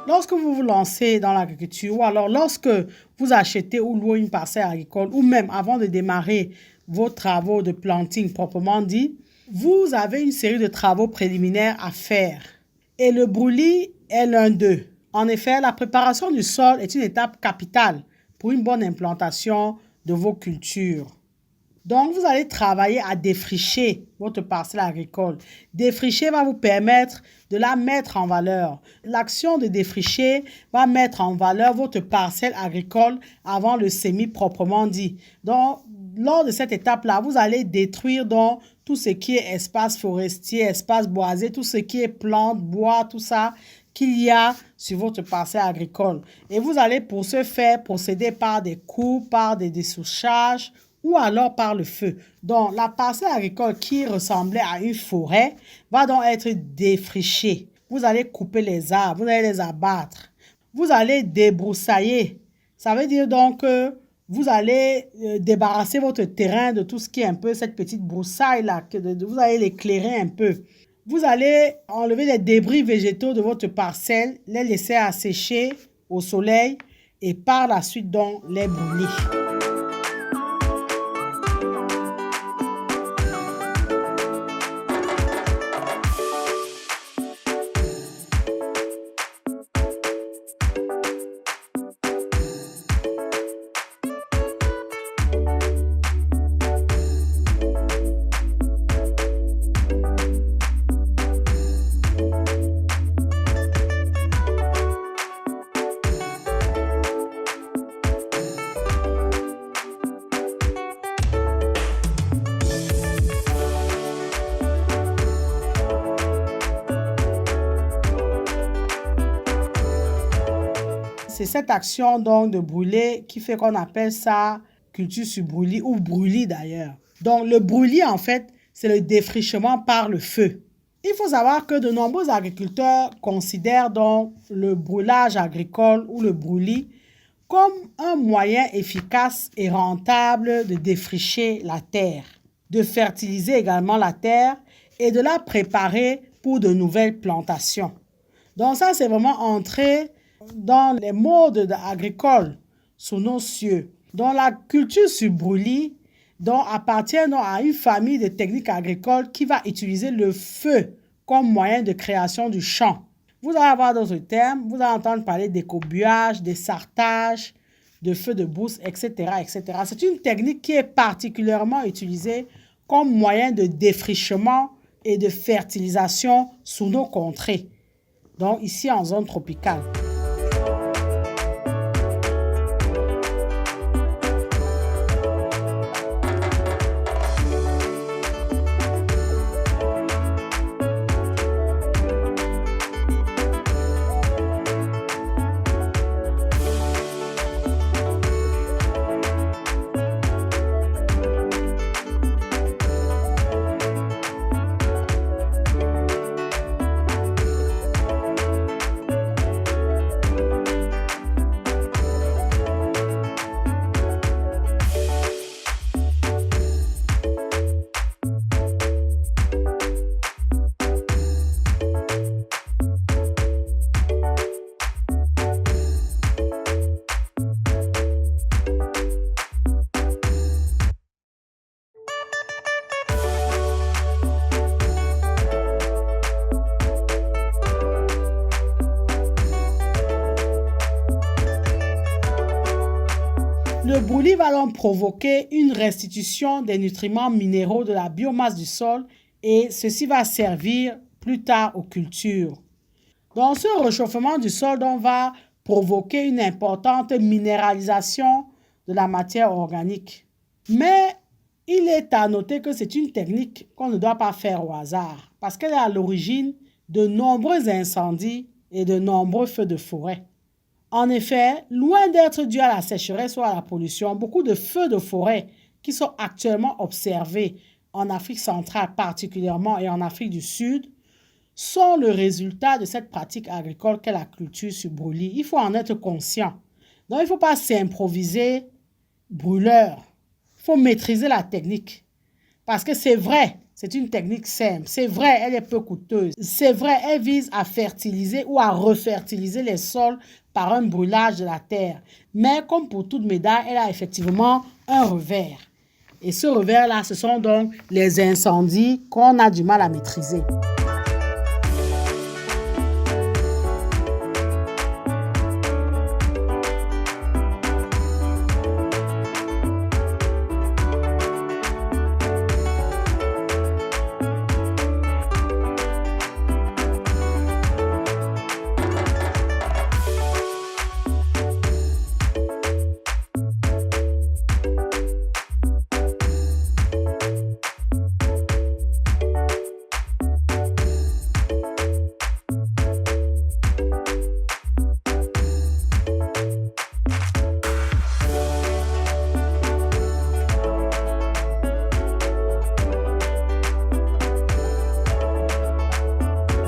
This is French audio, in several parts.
Lorsque vous vous lancez dans l'agriculture ou alors lorsque vous achetez ou louez une parcelle agricole ou même avant de démarrer vos travaux de planting proprement dit, vous avez une série de travaux préliminaires à faire. Et le brûlis est l'un d'eux. En effet, la préparation du sol est une étape capitale pour une bonne implantation de vos cultures. Donc, vous allez travailler à défricher votre parcelle agricole. Défricher va vous permettre de la mettre en valeur. L'action de défricher va mettre en valeur votre parcelle agricole avant le semis proprement dit. Donc, lors de cette étape-là, vous allez détruire donc tout ce qui est espace forestier, espace boisé, tout ce qui est plantes, bois, tout ça qu'il y a sur votre parcelle agricole. Et vous allez pour ce faire procéder par des coups, par des dessouchages, ou alors par le feu. Donc, la parcelle agricole qui ressemblait à une forêt va donc être défrichée. Vous allez couper les arbres, vous allez les abattre. Vous allez débroussailler. Ça veut dire donc que vous allez débarrasser votre terrain de tout ce qui est un peu cette petite broussaille-là. Vous allez l'éclairer un peu. Vous allez enlever les débris végétaux de votre parcelle, les laisser assécher au soleil et par la suite donc les brûler. C'est cette action donc de brûler qui fait qu'on appelle ça culture sur brûlis ou brûlis d'ailleurs. Donc le brûlis en fait, c'est le défrichement par le feu. Il faut savoir que de nombreux agriculteurs considèrent donc le brûlage agricole ou le brûlis comme un moyen efficace et rentable de défricher la terre, de fertiliser également la terre et de la préparer pour de nouvelles plantations. Donc ça, c'est vraiment entrer dans les modes agricoles sous nos cieux. Donc la culture sur brûlis appartient à une famille de techniques agricoles qui va utiliser le feu comme moyen de création du champ. Vous allez avoir d'autres termes, vous allez entendre parler d'écobuage, de sartage, de feu de brousse, etc., etc. C'est une technique qui est particulièrement utilisée comme moyen de défrichement et de fertilisation sous nos contrées, donc ici en zone tropicale. Le brûlis va donc provoquer une restitution des nutriments minéraux de la biomasse du sol et ceci va servir plus tard aux cultures. Donc ce réchauffement du sol va provoquer une importante minéralisation de la matière organique. Mais il est à noter que c'est une technique qu'on ne doit pas faire au hasard parce qu'elle est à l'origine de nombreux incendies et de nombreux feux de forêt. En effet, loin d'être dû à la sécheresse ou à la pollution, beaucoup de feux de forêt qui sont actuellement observés en Afrique centrale particulièrement et en Afrique du Sud sont le résultat de cette pratique agricole qu'est la culture sur brûlis. Il faut en être conscient. Donc, il ne faut pas s'improviser brûleur. Il faut maîtriser la technique. Parce que c'est vrai, c'est une technique simple. C'est vrai, elle est peu coûteuse. C'est vrai, elle vise à fertiliser ou à refertiliser les sols par un brûlage de la terre. Mais comme pour toute médaille, elle a effectivement un revers. Et ce revers-là, ce sont donc les incendies qu'on a du mal à maîtriser.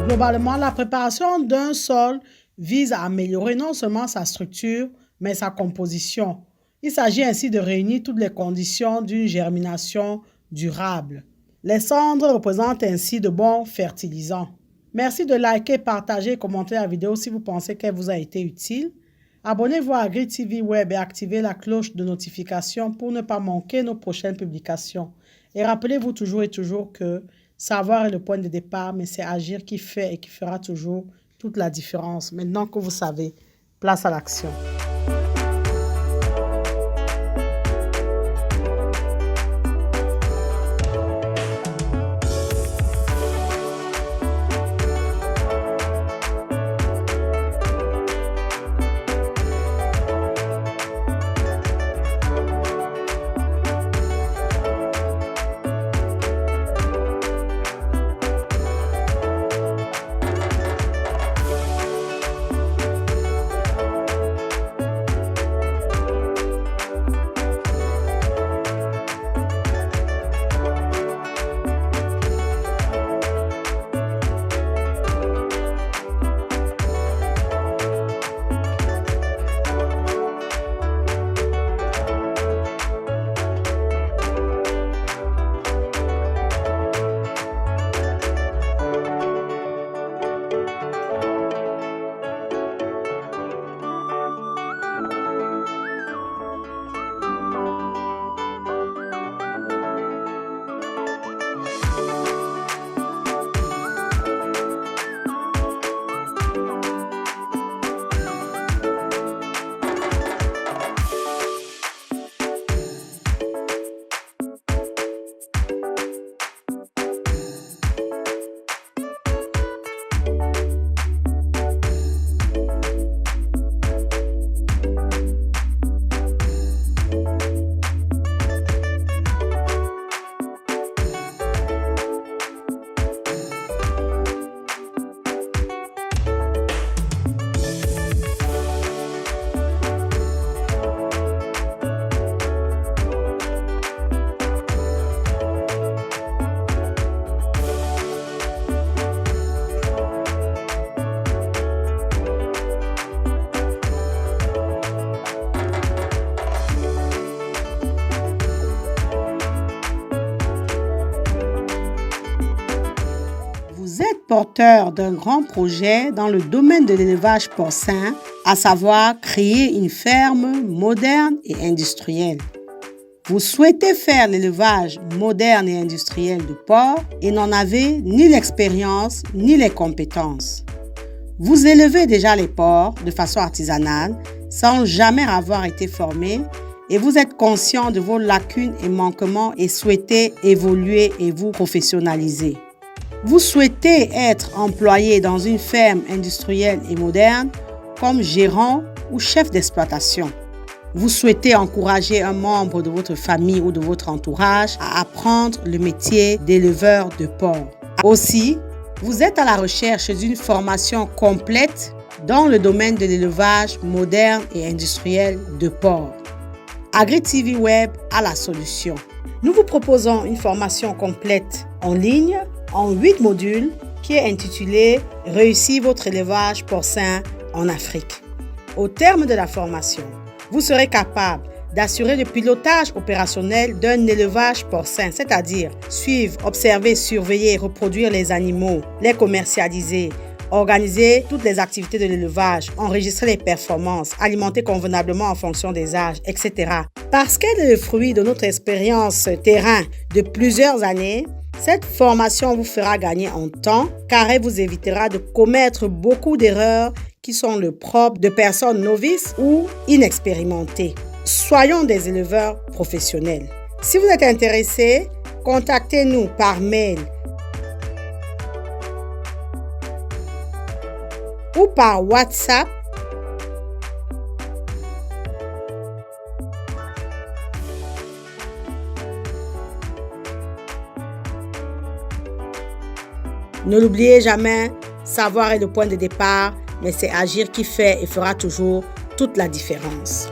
Globalement, la préparation d'un sol vise à améliorer non seulement sa structure, mais sa composition. Il s'agit ainsi de réunir toutes les conditions d'une germination durable. Les cendres représentent ainsi de bons fertilisants. Merci de liker, partager et commenter la vidéo si vous pensez qu'elle vous a été utile. Abonnez-vous à AgriTV Web et activez la cloche de notification pour ne pas manquer nos prochaines publications. Et rappelez-vous toujours et toujours que savoir est le point de départ, mais c'est agir qui fait et qui fera toujours toute la différence. Maintenant que vous savez, place à l'action. Vous êtes porteur d'un grand projet dans le domaine de l'élevage porcin, à savoir créer une ferme moderne et industrielle. Vous souhaitez faire l'élevage moderne et industriel de porcs et n'en avez ni l'expérience ni les compétences. Vous élevez déjà les porcs de façon artisanale sans jamais avoir été formé et vous êtes conscient de vos lacunes et manquements et souhaitez évoluer et vous professionnaliser. Vous souhaitez être employé dans une ferme industrielle et moderne comme gérant ou chef d'exploitation. Vous souhaitez encourager un membre de votre famille ou de votre entourage à apprendre le métier d'éleveur de porcs. Aussi, vous êtes à la recherche d'une formation complète dans le domaine de l'élevage moderne et industriel de porcs. AgriTV Web a la solution. Nous vous proposons une formation complète en ligne en 8 modules qui est intitulée « Réussir votre élevage porcin en Afrique ». Au terme de la formation, vous serez capable d'assurer le pilotage opérationnel d'un élevage porcin, c'est-à-dire suivre, observer, surveiller, reproduire les animaux, les commercialiser, organiser toutes les activités de l'élevage, enregistrer les performances, alimenter convenablement en fonction des âges, etc. Parce qu'elle est le fruit de notre expérience terrain de plusieurs années, cette formation vous fera gagner en temps car elle vous évitera de commettre beaucoup d'erreurs qui sont le propre de personnes novices ou inexpérimentées. Soyons des éleveurs professionnels. Si vous êtes intéressé, contactez-nous par mail ou par WhatsApp Ne l'oubliez jamais, savoir est le point de départ, mais c'est agir qui fait et fera toujours toute la différence.